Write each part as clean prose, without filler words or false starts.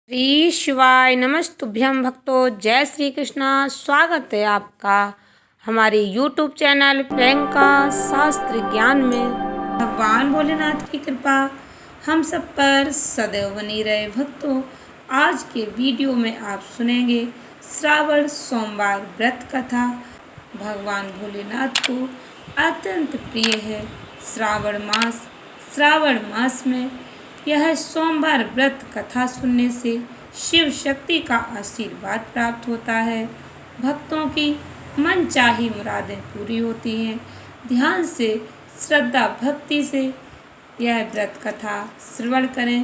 श्री शिवाय नमस्तुभ्यं भक्तों। जय श्री कृष्णा। स्वागत है आपका हमारे YouTube चैनल प्रियंका शास्त्र ज्ञान में। भगवान भोलेनाथ की कृपा हम सब पर सदैव बनी रहे। भक्तों, आज के वीडियो में आप सुनेंगे श्रावण सोमवार व्रत कथा। भगवान भोलेनाथ को अत्यंत प्रिय है श्रावण मास में यह सोमवार व्रत कथा सुनने से शिव शक्ति का आशीर्वाद प्राप्त होता है। भक्तों की मनचाही मुरादें पूरी होती हैं। ध्यान से श्रद्धा भक्ति से यह व्रत कथा श्रवण करें।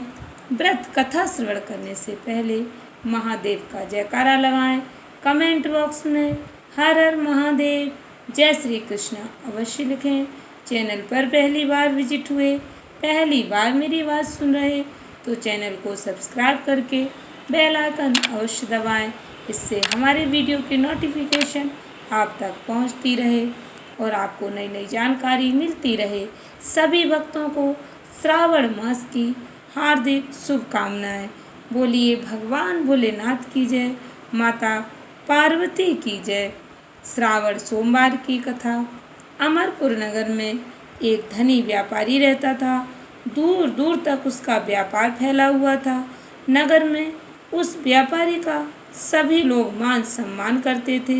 व्रत कथा श्रवण करने से पहले महादेव का जयकारा लगाएं। कमेंट बॉक्स में हर हर महादेव, जय श्री कृष्ण अवश्य लिखें। चैनल पर पहली बार विजिट हुए, पहली बार मेरी बात सुन रहे तो चैनल को सब्सक्राइब करके बेल आइकन अवश्य दबाएं। इससे हमारे वीडियो की नोटिफिकेशन आप तक पहुंचती रहे और आपको नई नई जानकारी मिलती रहे। सभी भक्तों को श्रावण मास की हार्दिक शुभकामनाएं। बोलिए भगवान भोलेनाथ की जय, माता पार्वती की जय। श्रावण सोमवार की कथा। अमरपुर नगर में एक धनी व्यापारी रहता था। दूर दूर तक उसका व्यापार फैला हुआ था। नगर में उस व्यापारी का सभी लोग मान सम्मान करते थे।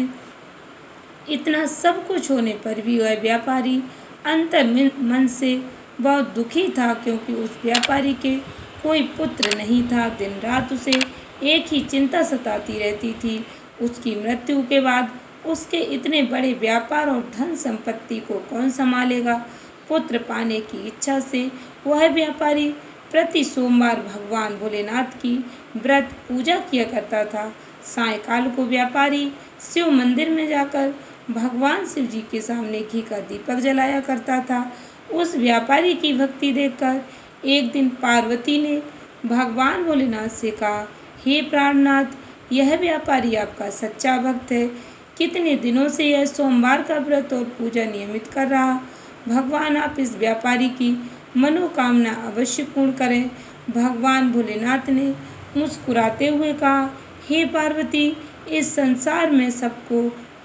इतना सब कुछ होने पर भी वह व्यापारी अंतर मन से बहुत दुखी था, क्योंकि उस व्यापारी के कोई पुत्र नहीं था। दिन रात उसे एक ही चिंता सताती रहती थी, उसकी मृत्यु के बाद उसके इतने बड़े व्यापार और धन संपत्ति को कौन संभालेगा। पुत्र पाने की इच्छा से वह व्यापारी प्रति सोमवार भगवान भोलेनाथ की व्रत पूजा किया करता था। सायंकाल को व्यापारी शिव मंदिर में जाकर भगवान शिव जी के सामने घी का दीपक जलाया करता था। उस व्यापारी की भक्ति देखकर एक दिन पार्वती ने भगवान भोलेनाथ से कहा, हे प्राणनाथ, यह व्यापारी आपका सच्चा भक्त है। कितने दिनों से यह सोमवार का व्रत और पूजा नियमित कर रहा। भगवान आप इस व्यापारी की मनोकामना अवश्य पूर्ण करें। भगवान भोलेनाथ ने मुस्कुराते हुए कहा, हे पार्वती, इस संसार में सबको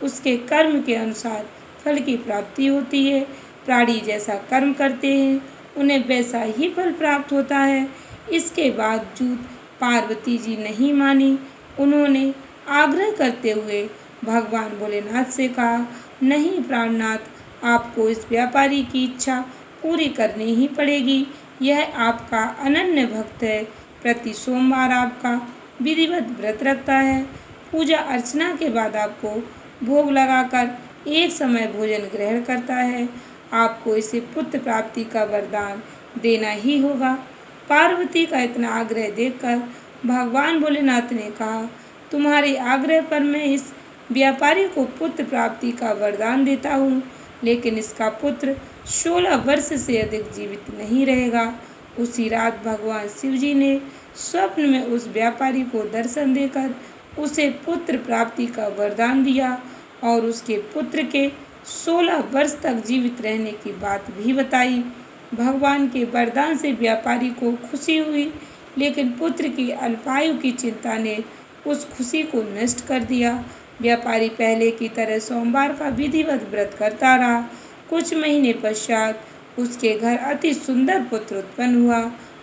उसके कर्म के अनुसार फल की प्राप्ति होती है। प्राणी जैसा कर्म करते हैं उन्हें वैसा ही फल प्राप्त होता है। इसके बावजूद पार्वती जी नहीं मानी। उन्होंने आग्रह करते हुए भगवान भोलेनाथ से कहा, नहीं प्राणनाथ, आपको इस व्यापारी की इच्छा पूरी करनी ही पड़ेगी। यह आपका अनन्य भक्त है। प्रति सोमवार आपका विधिवत व्रत रखता है। पूजा अर्चना के बाद आपको भोग लगाकर एक समय भोजन ग्रहण करता है। आपको इसे पुत्र प्राप्ति का वरदान देना ही होगा। पार्वती का इतना आग्रह देखकर भगवान भोलेनाथ ने कहा, तुम्हारे आग्रह पर मैं इस व्यापारी को पुत्र प्राप्ति का वरदान देता हूँ, लेकिन इसका पुत्र 16 वर्ष से अधिक जीवित नहीं रहेगा। उसी रात भगवान शिव जी ने स्वप्न में उस व्यापारी को दर्शन देकर उसे पुत्र प्राप्ति का वरदान दिया और उसके पुत्र के 16 वर्ष तक जीवित रहने की बात भी बताई। भगवान के वरदान से व्यापारी को खुशी हुई, लेकिन पुत्र की अल्पायु की चिंता ने उस खुशी को नष्ट कर दिया। व्यापारी पहले की तरह सोमवार का विधिवत व्रत करता रहा। कुछ महीने पश्चात उसके घर अति सुंदर पुत्र उत्पन्न हुआ।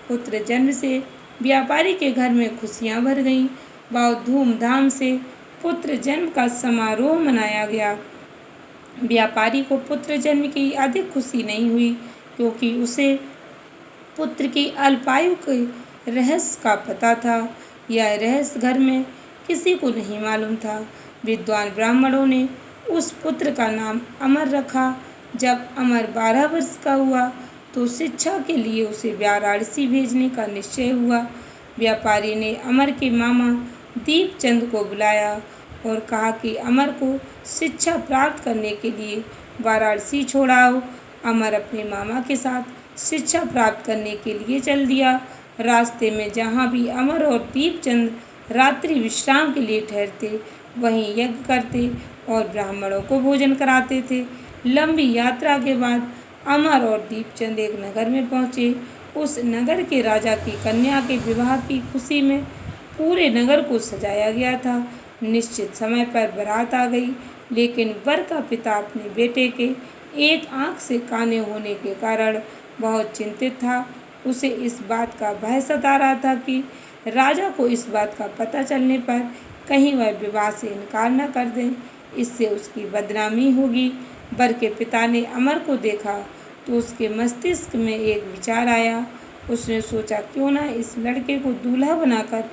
पुत्र जन्म से व्यापारी के घर में खुशियां भर गईं। बहुत धूमधाम से पुत्र जन्म का समारोह मनाया गया। व्यापारी को पुत्र जन्म की अधिक खुशी नहीं हुई, क्योंकि उसे पुत्र की अल्पायु के रहस्य का पता था। यह रहस्य घर में किसी को नहीं मालूम था। विद्वान ब्राह्मणों ने उस पुत्र का नाम अमर रखा। जब अमर 12 वर्ष का हुआ तो शिक्षा के लिए उसे वाराणसी भेजने का निश्चय हुआ। व्यापारी ने अमर के मामा दीपचंद को बुलाया और कहा कि अमर को शिक्षा प्राप्त करने के लिए वाराणसी छोड़ाओ। अमर अपने मामा के साथ शिक्षा प्राप्त करने के लिए चल दिया। रास्ते में जहाँ भी अमर और दीपचंद रात्रि विश्राम के लिए ठहरते, वहीं यज्ञ करते और ब्राह्मणों को भोजन कराते थे। लंबी यात्रा के बाद अमर और दीपचंद एक नगर में पहुँचे। उस नगर के राजा की कन्या के विवाह की खुशी में पूरे नगर को सजाया गया था। निश्चित समय पर बारात आ गई, लेकिन वर का पिता अपने बेटे के एक आंख से काने होने के कारण बहुत चिंतित था। उसे इस बात का भय सता रहा था कि राजा को इस बात का पता चलने पर कहीं वह विवाह से इनकार न कर दें, इससे उसकी बदनामी होगी। वर के पिता ने अमर को देखा तो उसके मस्तिष्क में एक विचार आया। उसने सोचा, क्यों ना इस लड़के को दूल्हा बनाकर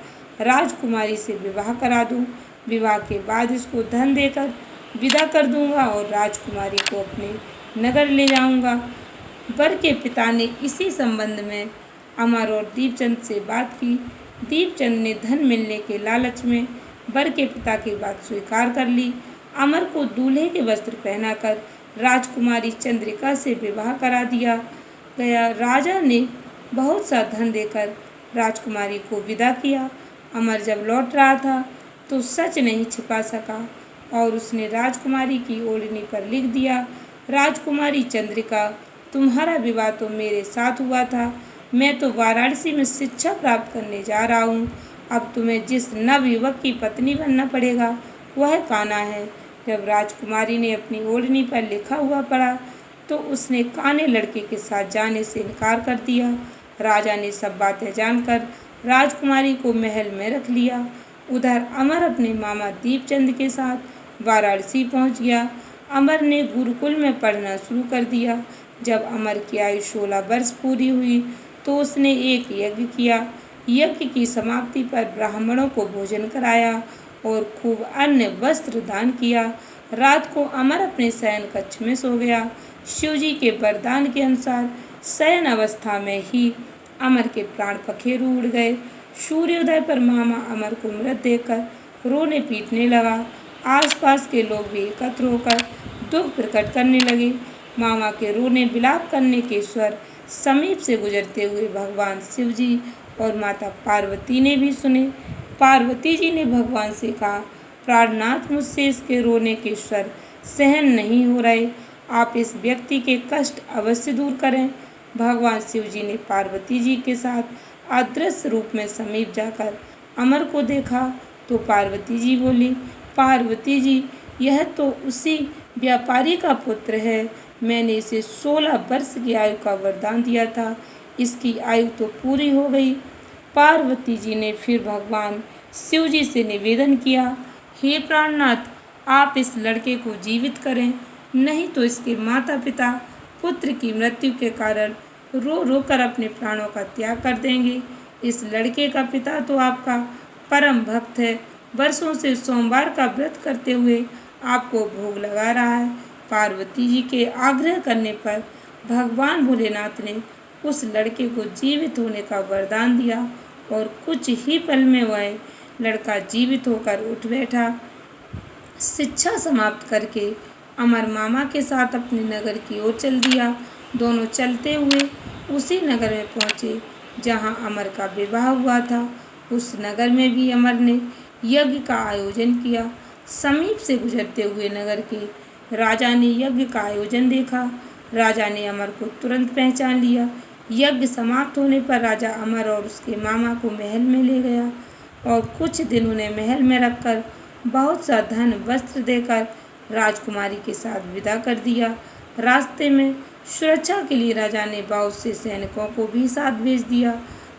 राजकुमारी से विवाह करा दूं। विवाह के बाद इसको धन देकर विदा कर दूंगा और राजकुमारी को अपने नगर ले जाऊंगा। वर के पिता ने इसी संबंध में अमर और दीपचंद से बात की। दीपचंद ने धन मिलने के लालच में वर के पिता की बात स्वीकार कर ली। अमर को दूल्हे के वस्त्र पहनाकर राजकुमारी चंद्रिका से विवाह करा दिया गया। राजा ने बहुत सा धन देकर राजकुमारी को विदा किया। अमर जब लौट रहा था तो सच नहीं छिपा सका और उसने राजकुमारी की ओढ़नी पर लिख दिया, राजकुमारी चंद्रिका, तुम्हारा विवाह तो मेरे साथ हुआ था। मैं तो वाराणसी में शिक्षा प्राप्त करने जा रहा हूँ। अब तुम्हें जिस नवयुवक की पत्नी बनना पड़ेगा वह कान्हा है। जब राजकुमारी ने अपनी ओढ़नी पर लिखा हुआ पढ़ा तो उसने काने लड़के के साथ जाने से इनकार कर दिया। राजा ने सब बातें जानकर राजकुमारी को महल में रख लिया। उधर अमर अपने मामा दीपचंद के साथ वाराणसी पहुंच गया। अमर ने गुरुकुल में पढ़ना शुरू कर दिया। जब अमर की आयु 16 वर्ष पूरी हुई तो उसने एक यज्ञ किया। यज्ञ की समाप्ति पर ब्राह्मणों को भोजन कराया और खूब अन्न वस्त्र दान किया। रात को अमर अपने शयन कक्ष में सो गया। शिवजी के वरदान के अनुसार शयन अवस्था में ही अमर के प्राण पखेरु उड़ गए। सूर्योदय पर मामा अमर को मृत देखकर रोने पीटने लगा। आसपास के लोग भी एकत्र होकर दुख प्रकट करने लगे। मामा के रोने विलाप करने के स्वर समीप से गुजरते हुए भगवान शिवजी और माता पार्वती ने भी सुने। पार्वती जी ने भगवान से कहा, प्राणनाथ, मुझसे इसके रोने के स्वर सहन नहीं हो रहे, आप इस व्यक्ति के कष्ट अवश्य दूर करें। भगवान शिव जी ने पार्वती जी के साथ अदृश्य रूप में समीप जाकर अमर को देखा तो पार्वती जी बोली, पार्वती जी, यह तो उसी व्यापारी का पुत्र है। मैंने इसे 16 वर्ष की आयु का वरदान दिया था, इसकी आयु तो पूरी हो गई। पार्वती जी ने फिर भगवान शिव जी से निवेदन किया, हे प्राणनाथ, आप इस लड़के को जीवित करें, नहीं तो इसके माता पिता पुत्र की मृत्यु के कारण रो रो कर अपने प्राणों का त्याग कर देंगे। इस लड़के का पिता तो आपका परम भक्त है, वर्षों से सोमवार का व्रत करते हुए आपको भोग लगा रहा है। पार्वती जी के आग्रह करने पर भगवान भोलेनाथ ने उस लड़के को जीवित होने का वरदान दिया और कुछ ही पल में वह लड़का जीवित होकर उठ बैठा। शिक्षा समाप्त करके अमर मामा के साथ अपने नगर की ओर चल दिया। दोनों चलते हुए उसी नगर में पहुँचे जहाँ अमर का विवाह हुआ था। उस नगर में भी अमर ने यज्ञ का आयोजन किया। समीप से गुजरते हुए नगर के राजा ने यज्ञ का आयोजन देखा। राजा ने अमर को तुरंत पहचान लिया। यज्ञ समाप्त होने पर राजा अमर और उसके मामा को महल में ले गया और कुछ दिन उन्हें महल में रखकर बहुत सा धन वस्त्र देकर राजकुमारी के साथ विदा कर दिया। रास्ते में सुरक्षा के लिए राजा ने बहुत से सैनिकों को भी साथ भेज दिया।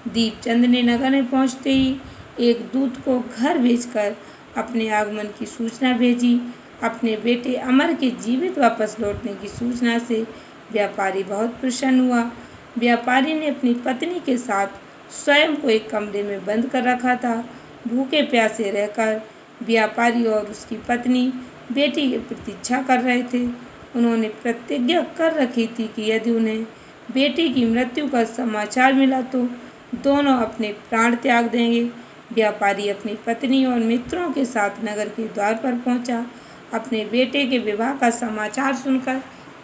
दीपचंद ने नगर में पहुंचते ही एक दूत को घर भेजकर अपने आगमन की सूचना भेजी। अपने बेटे अमर के जीवित वापस लौटने की सूचना से व्यापारी बहुत प्रसन्न हुआ। व्यापारी ने अपनी पत्नी के साथ स्वयं को एक कमरे में बंद कर रखा था। भूखे प्यासे रहकर व्यापारी और उसकी पत्नी बेटी की प्रतीक्षा कर रहे थे। उन्होंने प्रतिज्ञा कर रखी थी कि यदि उन्हें बेटी की मृत्यु का समाचार मिला तो दोनों अपने प्राण त्याग देंगे। व्यापारी अपनी पत्नी और मित्रों के साथ नगर के द्वार पर पहुंचा। अपने बेटे के विवाह का समाचार सुनकर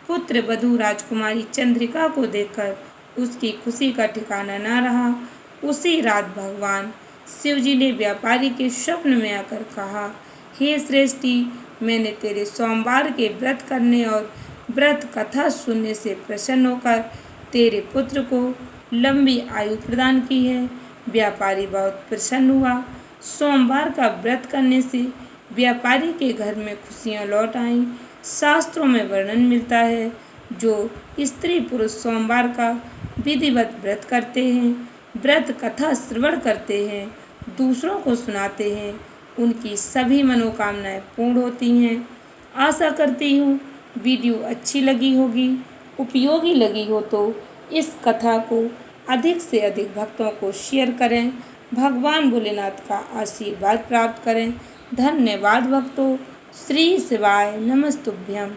पुत्र वधू राजकुमारी चंद्रिका को देखकर उसकी खुशी का ठिकाना न रहा। उसी रात भगवान शिवजी ने व्यापारी के स्वप्न में आकर कहा, हे श्रेष्ठी, मैंने तेरे सोमवार के व्रत करने और व्रत कथा सुनने से प्रसन्न होकर तेरे पुत्र को लंबी आयु प्रदान की है। व्यापारी बहुत प्रसन्न हुआ। सोमवार का व्रत करने से व्यापारी के घर में खुशियाँ लौट आईं। शास्त्रों में वर्णन मिलता है, जो स्त्री पुरुष सोमवार का विधिवत व्रत करते हैं, व्रत कथा श्रवण करते हैं, दूसरों को सुनाते हैं, उनकी सभी मनोकामनाएं पूर्ण होती हैं। आशा करती हूँ वीडियो अच्छी लगी होगी, उपयोगी लगी हो तो इस कथा को अधिक से अधिक भक्तों को शेयर करें। भगवान भोलेनाथ का आशीर्वाद प्राप्त करें। धन्यवाद भक्तों। श्री शिवाय नमस्तुभ्यम।